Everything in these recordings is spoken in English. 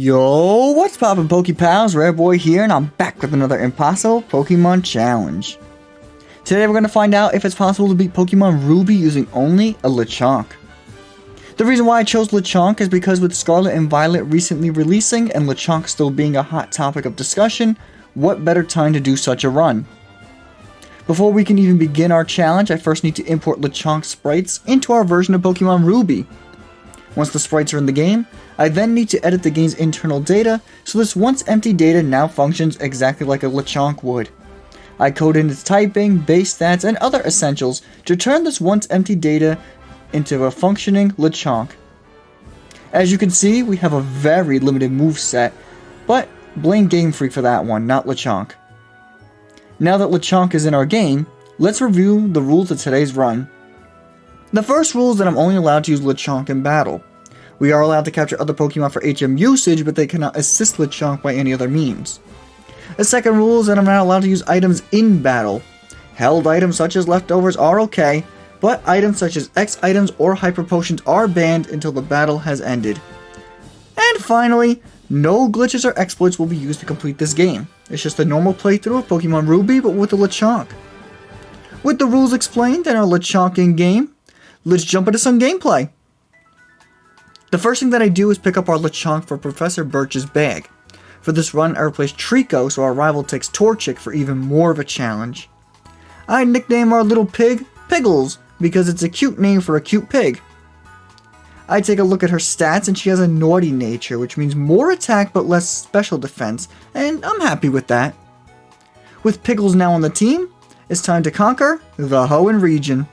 Yo, what's poppin' Pokepals? Rare Boy here, and I'm back with another impossible Pokemon challenge. Today we're going to find out if it's possible to beat Pokemon Ruby using only a Lechonk. The reason why I chose Lechonk is because with Scarlet and Violet recently releasing and Lechonk still being a hot topic of discussion, what better time to do such a run? Before we can even begin our challenge, I first need to import Lechonk sprites into our version of Pokemon Ruby. Once the sprites are in the game, I then need to edit the game's internal data, so this once empty data now functions exactly like a Lechonk would. I code in its typing, base stats, and other essentials to turn this once empty data into a functioning Lechonk. As you can see, we have a very limited moveset, but blame Game Freak for that one, not Lechonk. Now that Lechonk is in our game, let's review the rules of today's run. The first rule is that I'm only allowed to use Lechonk in battle. We are allowed to capture other Pokemon for HM usage, but they cannot assist Lechonk by any other means. The second rule is that I'm not allowed to use items in battle. Held items such as leftovers are okay, but items such as X items or Hyper Potions are banned until the battle has ended. And finally, no glitches or exploits will be used to complete this game. It's just a normal playthrough of Pokemon Ruby, but with a Lechonk. With the rules explained and our Lechonk in game, let's jump into some gameplay. The first thing that I do is pick up our Lechonk for Professor Birch's bag. For this run, I replace Trico so our rival takes Torchic for even more of a challenge. I nickname our little pig Piggles because it's a cute name for a cute pig. I take a look at her stats and she has a naughty nature, which means more attack but less special defense, and I'm happy with that. With Piggles now on the team, it's time to conquer the Hoenn region.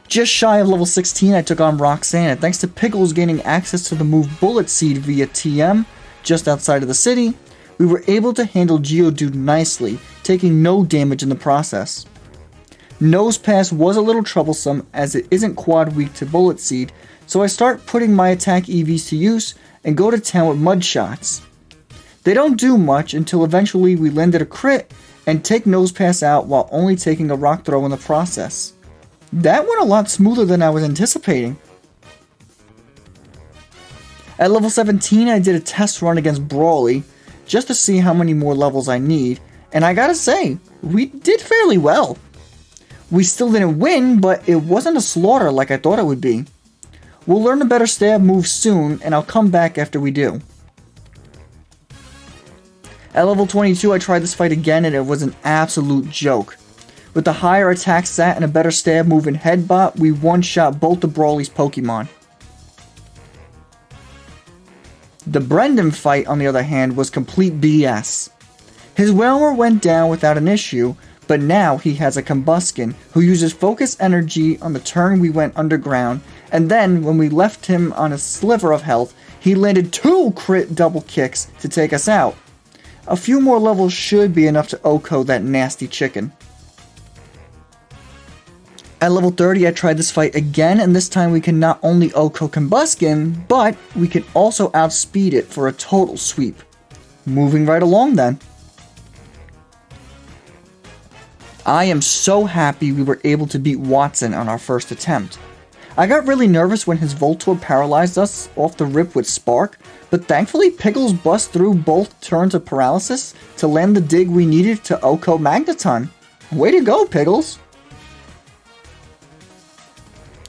Just shy of level 16, I took on Roxanne, and thanks to Piggles gaining access to the move Bullet Seed via TM, just outside of the city, we were able to handle Geodude nicely, taking no damage in the process. Nosepass was a little troublesome as it isn't quad weak to Bullet Seed, so I start putting my attack EVs to use and go to town with Mud Shots. They don't do much until eventually we landed a crit and take Nosepass out while only taking a Rock Throw in the process. That went a lot smoother than I was anticipating. At level 17, I did a test run against Brawly, just to see how many more levels I need, and I gotta say, we did fairly well. We still didn't win, but it wasn't a slaughter like I thought it would be. We'll learn a better stab move soon, and I'll come back after we do. At level 22, I tried this fight again, and it was an absolute joke. With the higher attack stat and a better stab move in Headbutt, we one-shot both of Brawly's Pokemon. The Brendan fight, on the other hand, was complete BS. His Wailmer went down without an issue, but now he has a Combuskin who uses Focus Energy on the turn we went underground, and then when we left him on a sliver of health, he landed 2 crit double kicks to take us out. A few more levels should be enough to OHKO that nasty chicken. At level 30, I tried this fight again, and this time we can not only OHKO Combuskin, but we can also outspeed it for a total sweep. Moving right along then. I am so happy we were able to beat Watson on our first attempt. I got really nervous when his Voltorb paralyzed us off the rip with Spark, but thankfully Piggles bust through both turns of paralysis to land the dig we needed to OHKO Magneton. Way to go, Piggles!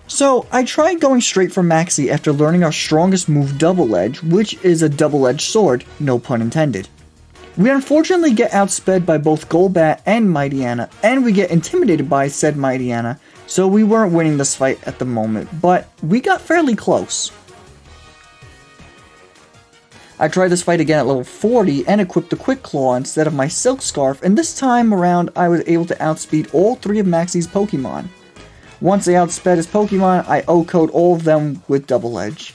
So, I tried going straight for Maxie after learning our strongest move Double Edge, which is a double-edged sword, no pun intended. We unfortunately get outsped by both Golbat and Mightyena, and we get intimidated by said Mightyena, so we weren't winning this fight at the moment, but we got fairly close. I tried this fight again at level 40 and equipped the Quick Claw instead of my Silk Scarf, and this time around I was able to outspeed all 3 of Maxie's Pokemon. Once I outsped his Pokemon, I OHKO'd all of them with Double Edge.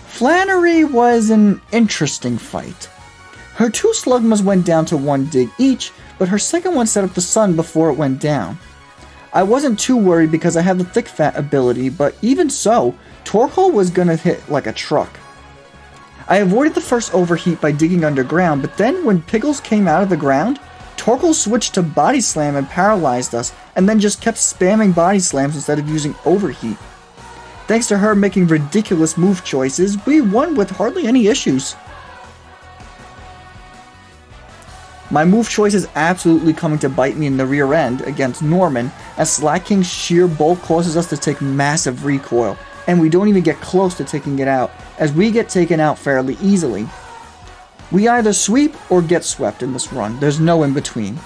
Flannery was an interesting fight. Her 2 Slugmas went down to 1 dig each, but her second one set up the sun before it went down. I wasn't too worried because I have the Thick Fat ability, but even so, Torkoal was gonna hit like a truck. I avoided the first overheat by digging underground, but then when Piggles came out of the ground, Torkoal switched to Body Slam and paralyzed us, and then just kept spamming Body Slams instead of using Overheat. Thanks to her making ridiculous move choices, we won with hardly any issues. My move choice is absolutely coming to bite me in the rear end against Norman, as Slaking's sheer bulk causes us to take massive recoil, and we don't even get close to taking it out, as we get taken out fairly easily. We either sweep or get swept in this run, there's no in between.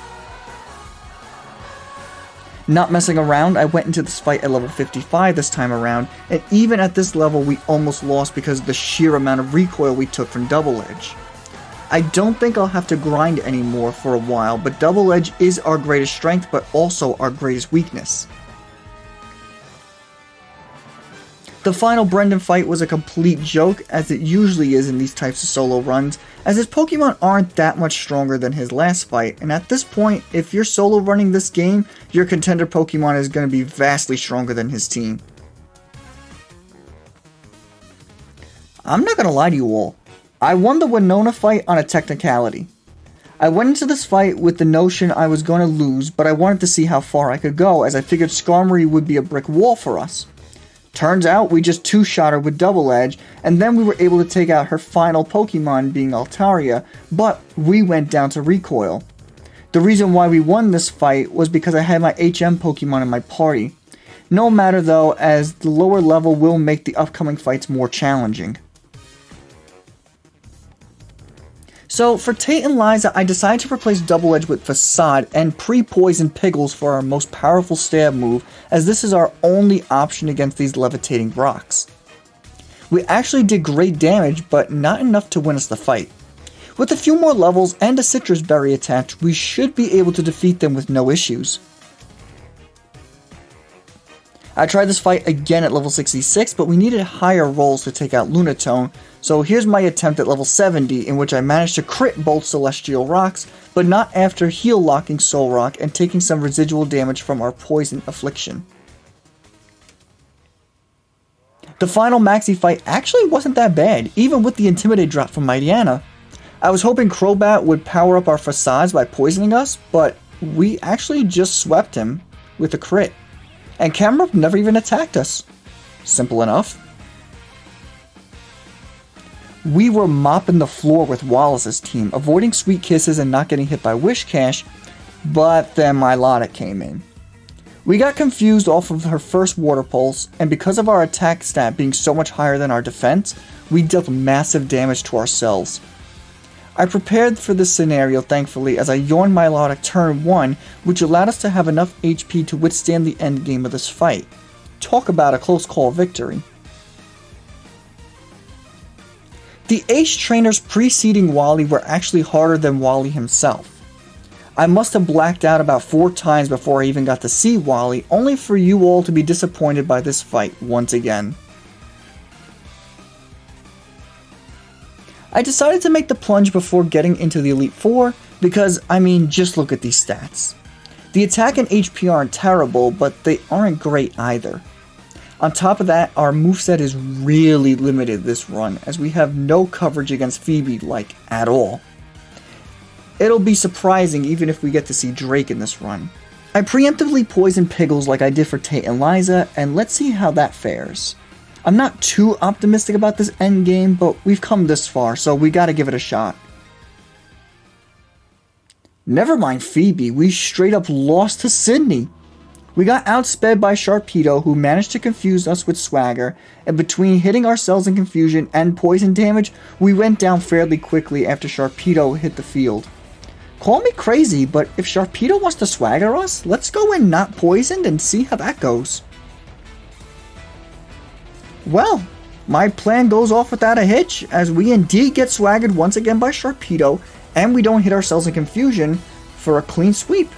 Not messing around, I went into this fight at level 55 this time around, and even at this level we almost lost because of the sheer amount of recoil we took from Double Edge. I don't think I'll have to grind anymore for a while, but Double Edge is our greatest strength, but also our greatest weakness. The final Brendan fight was a complete joke, as it usually is in these types of solo runs, as his Pokemon aren't that much stronger than his last fight, and at this point, if you're solo running this game, your contender Pokemon is going to be vastly stronger than his team. I'm not going to lie to you all. I won the Winona fight on a technicality. I went into this fight with the notion I was going to lose, but I wanted to see how far I could go, as I figured Skarmory would be a brick wall for us. Turns out we just two-shot her with Double Edge, and then we were able to take out her final Pokemon being Altaria, but we went down to recoil. The reason why we won this fight was because I had my HM Pokemon in my party. No matter though, as the lower level will make the upcoming fights more challenging. So, for Tate and Liza, I decided to replace Double Edge with Facade and pre-poison Piggles for our most powerful stab move, as this is our only option against these levitating rocks. We actually did great damage, but not enough to win us the fight. With a few more levels and a Citrus Berry attached, we should be able to defeat them with no issues. I tried this fight again at level 66, but we needed higher rolls to take out Lunatone, so here's my attempt at level 70, in which I managed to crit both Celestial Rocks, but not after heal locking Soul Rock and taking some residual damage from our Poison Affliction. The final Maxi fight actually wasn't that bad, even with the Intimidate drop from Mightyena. I was hoping Crobat would power up our Facades by poisoning us, but we actually just swept him with a crit. And Camerupt never even attacked us. Simple enough. We were mopping the floor with Wallace's team, avoiding Sweet Kisses and not getting hit by Wishcash, but then Milotic came in. We got confused off of her first Water Pulse, and because of our attack stat being so much higher than our defense, we dealt massive damage to ourselves. I prepared for this scenario thankfully as I yawned Milotic turn 1, which allowed us to have enough HP to withstand the endgame of this fight. Talk about a close call victory. The Ace trainers preceding Wally were actually harder than Wally himself. I must have blacked out about 4 times before I even got to see Wally, only for you all to be disappointed by this fight once again. I decided to make the plunge before getting into the Elite Four because, I mean, just look at these stats. The attack and HP aren't terrible, but they aren't great either. On top of that, our moveset is really limited this run, as we have no coverage against Phoebe, like, at all. It'll be surprising even if we get to see Drake in this run. I preemptively poisoned Piggles like I did for Tate and Liza, and let's see how that fares. I'm not too optimistic about this endgame, but we've come this far, so we gotta give it a shot. Never mind Phoebe, we straight up lost to Sydney. We got outsped by Sharpedo, who managed to confuse us with Swagger, and between hitting ourselves in confusion and poison damage, we went down fairly quickly after Sharpedo hit the field. Call me crazy, but if Sharpedo wants to Swagger us, let's go in not poisoned and see how that goes. Well, my plan goes off without a hitch, as we indeed get swaggered once again by Sharpedo, and we don't hit ourselves in confusion for a clean sweep.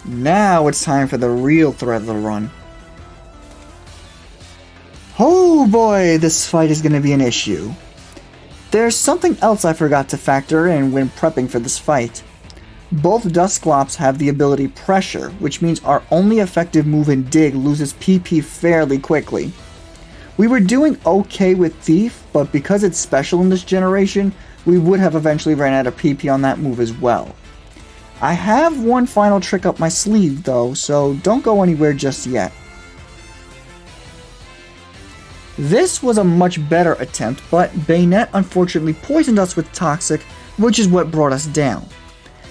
Now it's time for the real threat of the run. Oh boy, this fight is going to be an issue. There's something else I forgot to factor in when prepping for this fight. Both Dusclops have the ability Pressure, which means our only effective move in Dig loses PP fairly quickly. We were doing okay with Thief, but because it's special in this generation, we would have eventually ran out of PP on that move as well. I have one final trick up my sleeve though, so don't go anywhere just yet. This was a much better attempt, but Bayonet unfortunately poisoned us with Toxic, which is what brought us down.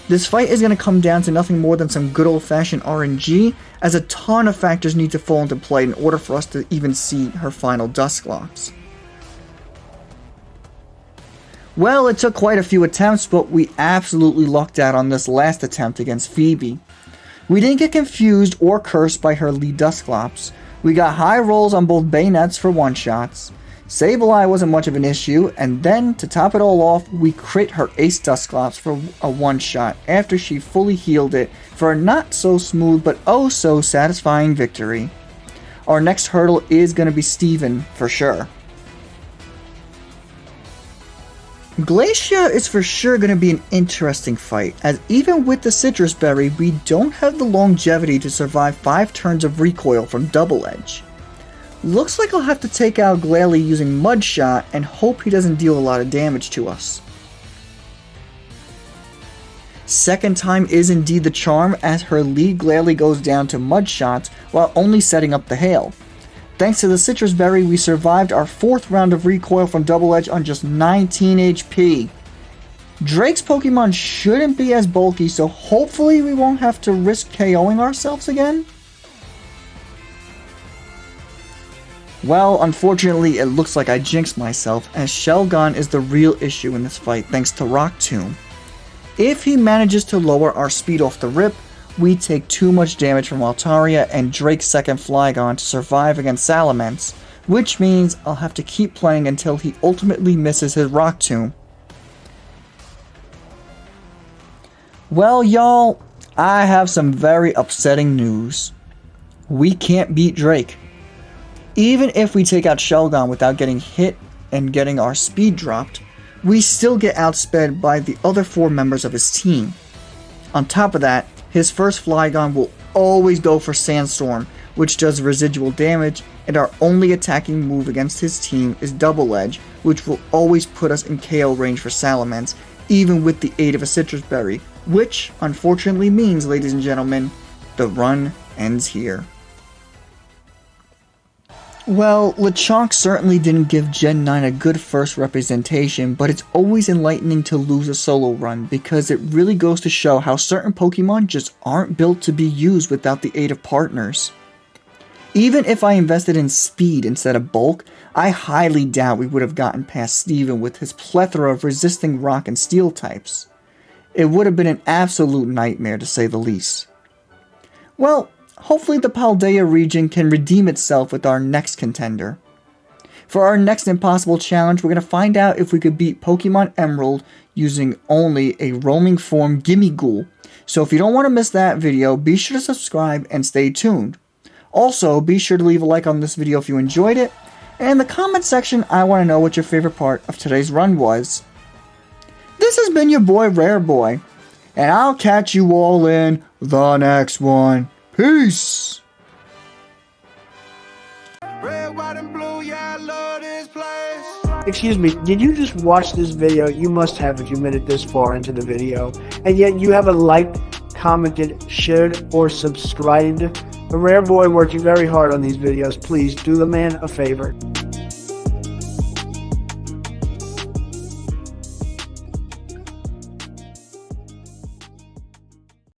This fight is going to come down to nothing more than some good old-fashioned RNG, as a ton of factors need to fall into play in order for us to even see her final Dusclops. Well, it took quite a few attempts, but we absolutely lucked out on this last attempt against Phoebe. We didn't get confused or cursed by her lead Dusclops. We got high rolls on both Bayonets for one-shots. Sableye wasn't much of an issue, and then, to top it all off, we crit her Ace Dusclops for a one-shot after she fully healed it for a not-so-smooth but oh-so-satisfying victory. Our next hurdle is going to be Steven, for sure. Glacia is for sure going to be an interesting fight, as even with the Citrus Berry, we don't have the longevity to survive 5 turns of recoil from Double Edge. Looks like I'll have to take out Glalie using Mud Shot and hope he doesn't deal a lot of damage to us. Second time is indeed the charm, as her lead Glalie goes down to Mud Shots while only setting up the Hail. Thanks to the Citrus Berry, we survived our 4th round of recoil from Double Edge on just 19 HP. Drake's Pokemon shouldn't be as bulky, so hopefully we won't have to risk KOing ourselves again. Well, unfortunately, it looks like I jinxed myself, as Shelgon is the real issue in this fight thanks to Rock Tomb. If he manages to lower our speed off the rip, we take too much damage from Altaria and Drake's second Flygon to survive against Salamence, which means I'll have to keep playing until he ultimately misses his Rock Tomb. Well, y'all, I have some very upsetting news. We can't beat Drake. Even if we take out Shelgon without getting hit and getting our speed dropped, we still get outsped by the other 4 members of his team. On top of that, his first Flygon will always go for Sandstorm, which does residual damage, and our only attacking move against his team is Double Edge, which will always put us in KO range for Salamence, even with the aid of a Citrus Berry, which unfortunately means, ladies and gentlemen, the run ends here. Well, Lechonk certainly didn't give Gen 9 a good first representation, but it's always enlightening to lose a solo run because it really goes to show how certain Pokemon just aren't built to be used without the aid of partners. Even if I invested in speed instead of bulk, I highly doubt we would have gotten past Steven with his plethora of resisting rock and steel types. It would have been an absolute nightmare to say the least. Well, hopefully the Paldea region can redeem itself with our next contender. For our next impossible challenge, we're going to find out if we could beat Pokemon Emerald using only a roaming form Gimmighoul. So if you don't want to miss that video, be sure to subscribe and stay tuned. Also, be sure to leave a like on this video if you enjoyed it, and in the comment section, I want to know what your favorite part of today's run was. This has been your boy Rare Boy, and I'll catch you all in the next one. Peace! Red, white, and blue, yeah, I love this place. Excuse me, did you just watch this video? You must have if you made it this far into the video. And yet you haven't liked, commented, shared, or subscribed. The Rare Boy working very hard on these videos. Please do the man a favor.